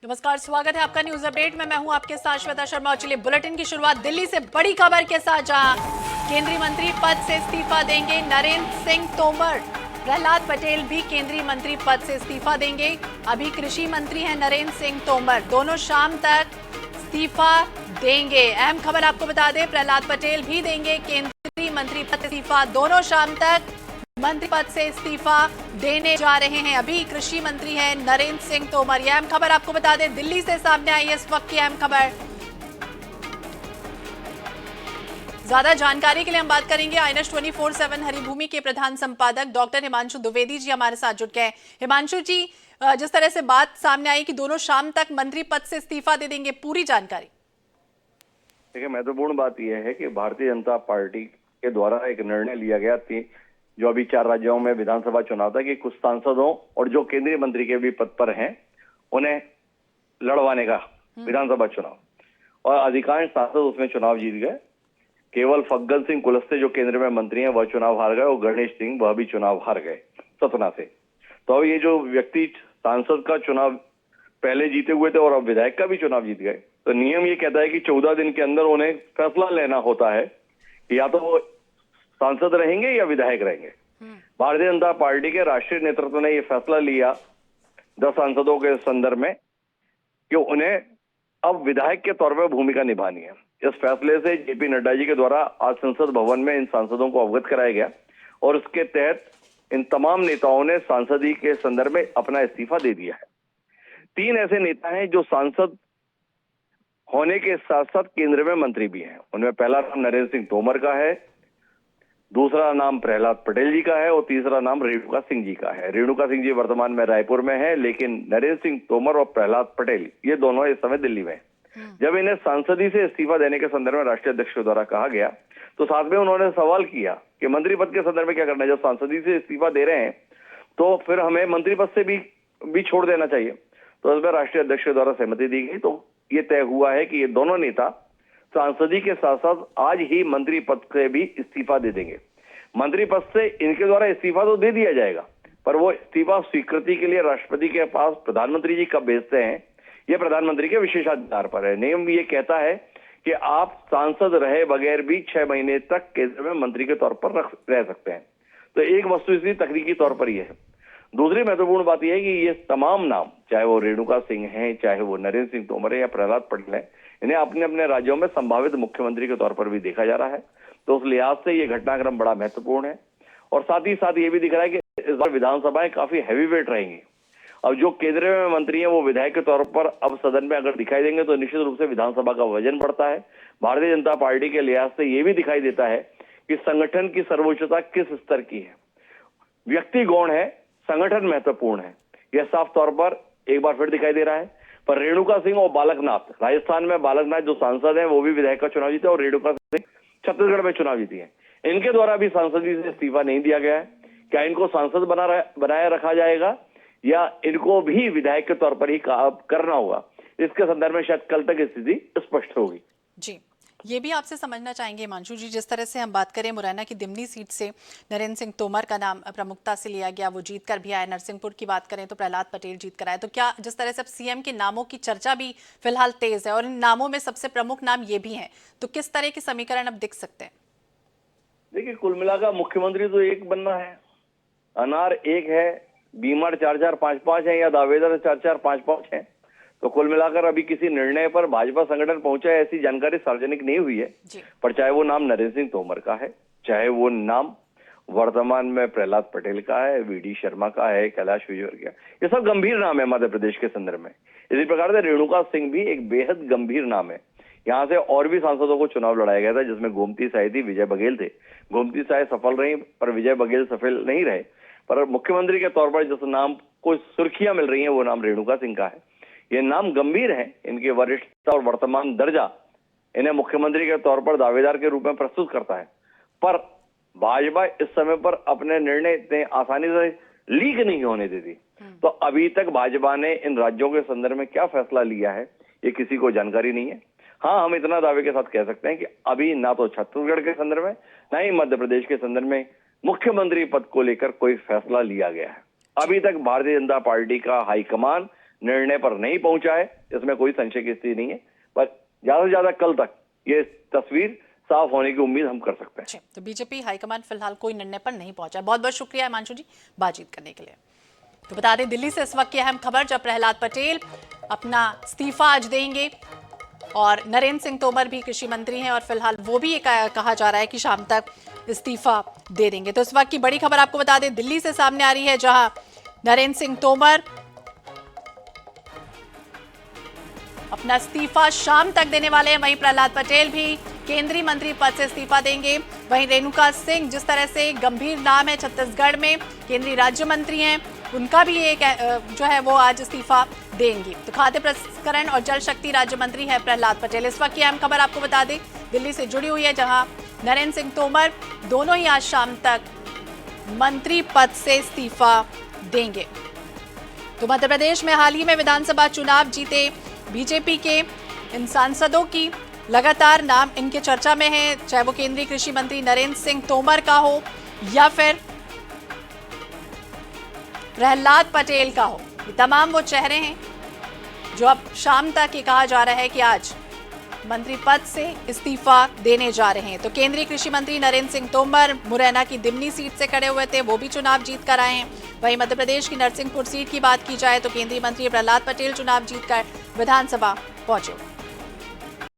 नमस्कार, स्वागत है आपका न्यूज अपडेट में। मैं हूं आपके साथ श्वेता शर्मा और चलिए बुलेटिन की शुरुआत दिल्ली से बड़ी खबर के साथ, जहां केंद्रीय मंत्री पद से इस्तीफा देंगे नरेंद्र सिंह तोमर। प्रहलाद पटेल भी केंद्रीय मंत्री पद से इस्तीफा देंगे। अभी कृषि मंत्री हैं नरेंद्र सिंह तोमर, दोनों शाम तक इस्तीफा देंगे। अहम खबर आपको बता दें, प्रहलाद पटेल भी देंगे केंद्रीय मंत्री पद से इस्तीफा। दोनों शाम तक मंत्री पद से इस्तीफा देने जा रहे हैं। अभी कृषि मंत्री हैं नरेंद्र सिंह तोमर। यह अहम खबर आपको बता दें, दिल्ली से सामने आई है इस वक्त की अहम खबर। ज्यादा जानकारी के लिए हम बात करेंगे INS 24/7 हरिभूमि के प्रधान संपादक डॉक्टर हिमांशु द्विवेदी जी हमारे साथ जुड़ गए। हिमांशु जी, जिस तरह से बात सामने आई कि दोनों शाम तक मंत्री पद से इस्तीफा दे देंगे, पूरी जानकारी। देखिए, महत्वपूर्ण बात यह है कि भारतीय जनता पार्टी के द्वारा एक निर्णय लिया गया थी, जो अभी 4 राज्यों में विधानसभा चुनाव था, कि कुछ सांसदों और जो केंद्रीय मंत्री के भी पद पर हैं उन्हें लड़वाने का विधानसभा चुनाव, और अधिकांश सांसद उसमें चुनाव जीत गए। केवल फग्गन सिंह कुलस्ते जो केंद्र में मंत्री हैं वह चुनाव हार गए, और गणेश सिंह वह भी चुनाव हार गए सतना से। तो अब ये जो व्यक्ति सांसद का चुनाव पहले जीते हुए थे और अब विधायक का भी चुनाव जीत गए, तो नियम ये कहता है कि 14 दिन के अंदर उन्हें फैसला लेना होता है कि या तो वो सांसद रहेंगे या विधायक रहेंगे। भारतीय जनता पार्टी के राष्ट्रीय नेतृत्व ने यह फैसला लिया 10 सांसदों के संदर्भ में कि उन्हें अब विधायक के तौर पर भूमिका निभानी है। इस फैसले से जेपी नड्डा जी के द्वारा आज संसद भवन में इन सांसदों को अवगत कराया गया, और उसके तहत इन तमाम नेताओं ने सांसदी के संदर्भ में अपना इस्तीफा दे दिया है। 3 ऐसे नेता हैं जो सांसद होने के साथ साथ केंद्र में मंत्री भी हैं। उनमें पहला नाम नरेंद्र सिंह तोमर का है, दूसरा नाम प्रहलाद पटेल जी का है, और तीसरा नाम रेणुका सिंह जी का है। रेणुका सिंह जी वर्तमान में रायपुर में है, लेकिन नरेंद्र सिंह तोमर और प्रहलाद पटेल ये दोनों इस समय दिल्ली में। जब इन्हें सांसदी से इस्तीफा देने के संदर्भ में राष्ट्रीय अध्यक्ष के द्वारा कहा गया, तो साथ में उन्होंने सवाल किया कि मंत्री पद के संदर्भ में क्या करना है। जब सांसदी से इस्तीफा दे रहे हैं तो फिर हमें मंत्री पद से भी छोड़ देना चाहिए। तो इसमें राष्ट्रीय अध्यक्ष के द्वारा सहमति दी गई। तो ये तय हुआ है कि ये दोनों नेता सांसदी के साथ साथ आज ही मंत्री पद से भी इस्तीफा दे देंगे। मंत्री पद से इनके द्वारा इस्तीफा तो दे दिया जाएगा, पर वो इस्तीफा स्वीकृति के लिए राष्ट्रपति के पास प्रधानमंत्री जी कब भेजते हैं, ये प्रधानमंत्री के विशेषाधिकार पर है। नियम ये कहता है कि आप सांसद रहे बगैर भी 6 महीने तक केंद्र में मंत्री के तौर पर रह सकते हैं। तो एक वस्तु इसलिए तकनीकी तौर पर यह है। दूसरी महत्वपूर्ण बात यह है कि ये तमाम नाम, चाहे वो रेणुका सिंह हैं, चाहे वो नरेंद्र सिंह तोमर है या प्रहलाद पटेल है, इन्हें अपने अपने राज्यों में संभावित मुख्यमंत्री के तौर पर भी देखा जा रहा है। तो उस लिहाज से ये घटनाक्रम बड़ा महत्वपूर्ण है। और साथ ही साथ ये भी दिख रहा है कि इस बार विधानसभाएं काफी हैवीवेट रहेंगी। अब जो केंद्र में मंत्री हैं वो विधायक के तौर पर अब सदन में अगर दिखाई देंगे तो निश्चित रूप से विधानसभा का वजन बढ़ता है। भारतीय जनता पार्टी के लिहाज से ये भी दिखाई देता है कि संगठन की सर्वोच्चता किस स्तर की है। व्यक्ति गौण है, संगठन महत्वपूर्ण है, यह साफ तौर पर एक बार फिर दिखाई दे रहा है। पर रेणुका सिंह और बालकनाथ, राजस्थान में बालकनाथ जो सांसद हैं वो भी विधायक का चुनाव जीते, और रेणुका सिंह छत्तीसगढ़ में चुनाव जीती है। इनके द्वारा भी सांसदी से इस्तीफा नहीं दिया गया है। क्या इनको सांसद बनाया रखा जाएगा या इनको भी विधायक के तौर पर ही करना होगा, इसके संदर्भ में शायद कल तक स्थिति स्पष्ट होगी। जी, ये भी आपसे समझना चाहेंगे हिमांशु जी, जिस तरह से हम बात करें मुरैना की दिमनी सीट से नरेंद्र सिंह तोमर का नाम प्रमुखता से लिया गया, वो जीत कर भी आए। नरसिंहपुर की बात करें तो प्रहलाद पटेल जीत कर आए। तो क्या जिस तरह से अब सीएम के नामों की चर्चा भी फिलहाल तेज है और इन नामों में सबसे प्रमुख नाम ये भी हैं, तो किस तरह के समीकरण अब दिख सकते हैं? देखिए, कुल मिलाकर मुख्यमंत्री तो एक बनना है। अनार एक है, बीमार 4-4, 5-5 है, या दावेदार 4-4, 5-5 है। तो कुल मिलाकर अभी किसी निर्णय पर भाजपा संगठन पहुंचा है ऐसी जानकारी सार्वजनिक नहीं हुई है। पर चाहे वो नाम नरेंद्र सिंह तोमर का है, चाहे वो नाम वर्तमान में प्रहलाद पटेल का है, वीडी शर्मा का है, कैलाश विजयवर्गीय, ये सब गंभीर नाम है मध्य प्रदेश के संदर्भ में। इसी प्रकार से रेणुका सिंह भी एक बेहद गंभीर नाम है। यहाँ से और भी सांसदों को चुनाव लड़ाया गया था, जिसमें गोमती साय थी, विजय बघेल थे। गोमती साय सफल रही पर विजय बघेल सफल नहीं रहे। पर मुख्यमंत्री के तौर पर जिस नाम को सुर्खियां मिल रही हैं वो नाम रेणुका सिंह का है। ये नाम गंभीर है, इनके वरिष्ठता और वर्तमान दर्जा इन्हें मुख्यमंत्री के तौर पर दावेदार के रूप में प्रस्तुत करता है। पर भाजपा इस समय पर अपने निर्णय इतने आसानी से लीक नहीं होने देती। तो अभी तक भाजपा ने इन राज्यों के संदर्भ में क्या फैसला लिया है ये किसी को जानकारी नहीं है। हाँ, हम इतना दावे के साथ कह सकते हैं कि अभी ना तो छत्तीसगढ़ के संदर्भ में ना ही मध्य प्रदेश के संदर्भ में मुख्यमंत्री पद को लेकर कोई फैसला लिया गया है। अभी तक भारतीय जनता पार्टी का हाईकमान निर्णय पर नहीं पहुंचा है, इसमें कोई संशय की स्थिति नहीं है। पर ज्यादा से ज्यादा कल तक ये तस्वीर साफ होने की उम्मीद हम कर सकते हैं। तो बीजेपी हाईकमान फिलहाल कोई निर्णय पर नहीं पहुंचा। बहुत बहुत शुक्रिया हिमांशु जी बातचीत करने के लिए। तो बता दें दिल्ली से इस वक्त की अहम खबर, जब प्रहलाद पटेल अपना इस्तीफा आज देंगे और नरेंद्र सिंह तोमर भी कृषि मंत्री हैं और फिलहाल वो भी ये कहा जा रहा है कि शाम तक इस्तीफा दे देंगे। तो इस वक्त की बड़ी खबर आपको बता दें दिल्ली से सामने आ रही है, जहां नरेंद्र सिंह तोमर अपना इस्तीफा शाम तक देने वाले हैं। वहीं प्रहलाद पटेल भी केंद्रीय मंत्री पद से इस्तीफा देंगे। वहीं रेणुका सिंह, जिस तरह से गंभीर नाम है छत्तीसगढ़ में, केंद्रीय राज्य मंत्री हैं, उनका भी एक जो है वो आज इस्तीफा देंगी। तो खाद्य प्रसंस्करण और जल शक्ति राज्य मंत्री है प्रहलाद पटेल। इस वक्त की अहम खबर आपको बता दें दिल्ली से जुड़ी हुई है, जहां नरेंद्र सिंह तोमर दोनों ही आज शाम तक मंत्री पद से इस्तीफा देंगे। तो मध्य प्रदेश में हाल ही में विधानसभा चुनाव जीते बीजेपी के इन सांसदों की लगातार नाम इनके चर्चा में है, चाहे वो केंद्रीय कृषि मंत्री नरेंद्र सिंह तोमर का हो या फिर प्रहलाद पटेल का हो। ये तमाम वो चेहरे हैं जो अब शाम तक ये कहा जा रहा है कि आज मंत्री पद से इस्तीफा देने जा रहे हैं। तो केंद्रीय कृषि मंत्री नरेंद्र सिंह तोमर मुरैना की दिमनी सीट से खड़े हुए थे, वो भी चुनाव जीत कर आए हैं। वहीं मध्य प्रदेश की नरसिंहपुर सीट की बात की जाए तो केंद्रीय मंत्री प्रहलाद पटेल चुनाव जीतकर विधानसभा पहुंचे।